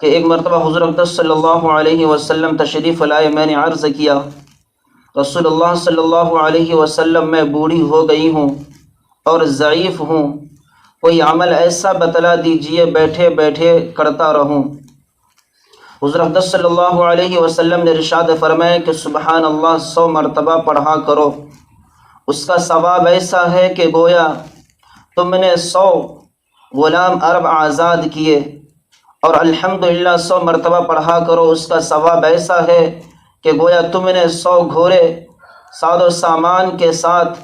کہ ایک مرتبہ حضور اقدس صلی اللہ علیہ وسلم تشریف لائے، میں نے عرض کیا رسول اللہ صلی اللہ علیہ وسلم میں بوڑھی ہو گئی ہوں اور ضعیف ہوں، کوئی عمل ایسا بتلا دیجئے بیٹھے بیٹھے کرتا رہوں۔ حضور اقدس صلی اللہ علیہ وسلم نے ارشاد فرمایا کہ سبحان اللہ 100 مرتبہ پڑھا کرو، اس کا ثواب ایسا ہے کہ گویا تم نے 100 غلام عرب آزاد کیے، اور الحمدللہ 100 مرتبہ پڑھا کرو، اس کا ثواب ایسا ہے کہ گویا تم نے 100 گھوڑے ساز و سامان کے ساتھ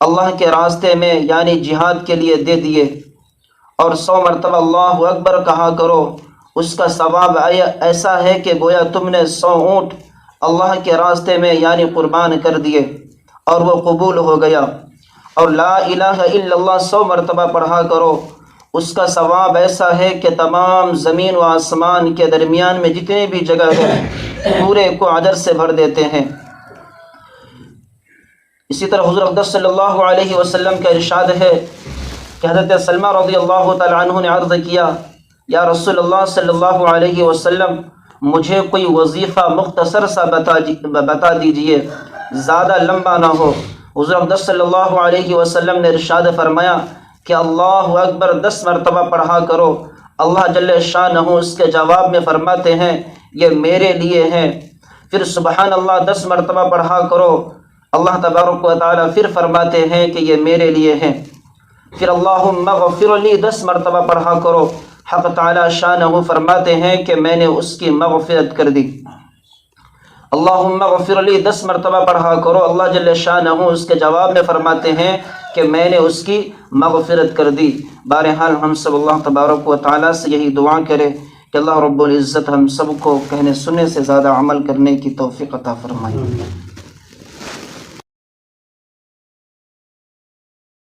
اللہ کے راستے میں یعنی جہاد کے لیے دے دیے، اور 100 مرتبہ اللہ اکبر کہا کرو، اس کا ثواب ایسا ہے کہ گویا تم نے 100 اونٹ اللہ کے راستے میں یعنی قربان کر دیے اور وہ قبول ہو گیا۔ اور لا الہ الا اللہ 100 مرتبہ پڑھا کرو، اس کا ثواب ایسا ہے کہ تمام زمین و آسمان کے درمیان میں جتنے بھی جگہ ہے پورے کو اجر سے بھر دیتے ہیں۔ اسی طرح حضور اقدس صلی اللہ علیہ وسلم کا ارشاد ہے کہ حضرت سلمہ رضی اللہ تعالی عنہ نے عرض کیا یا رسول اللہ صلی اللہ علیہ وسلم مجھے کوئی وظیفہ مختصر سا بتا دیجئے، زیادہ لمبا نہ ہو۔ حضور اقدس صلی اللہ علیہ وسلم نے ارشاد فرمایا کہ اللہ اکبر 10 مرتبہ پڑھا کرو۔ اللہ جل شانہ اس کے جواب میں فرماتے ہیں یہ میرے لیے ہیں۔ پھر سبحان اللہ 10 مرتبہ پڑھا کرو، اللہ تبارک و تعالیٰ پھر فرماتے ہیں کہ یہ میرے لیے ہیں۔ پھر اللہم اغفر لی 10 مرتبہ پڑھا کرو، حق تعالیٰ شانہ فرماتے ہیں کہ میں نے اس کی مغفرت کر دی۔ اللہم اغفر لی 10 مرتبہ پڑھا کرو، اللہ جل شانہ اس کے جواب میں فرماتے ہیں کہ میں نے اس کی مغفرت کر دی۔ بہرحال ہم سب اللہ تبارک و تعالیٰ سے یہی دعا کرے کہ اللہ رب العزت ہم سب کو کہنے سننے سے زیادہ عمل کرنے کی توفیق عطا فرمائے۔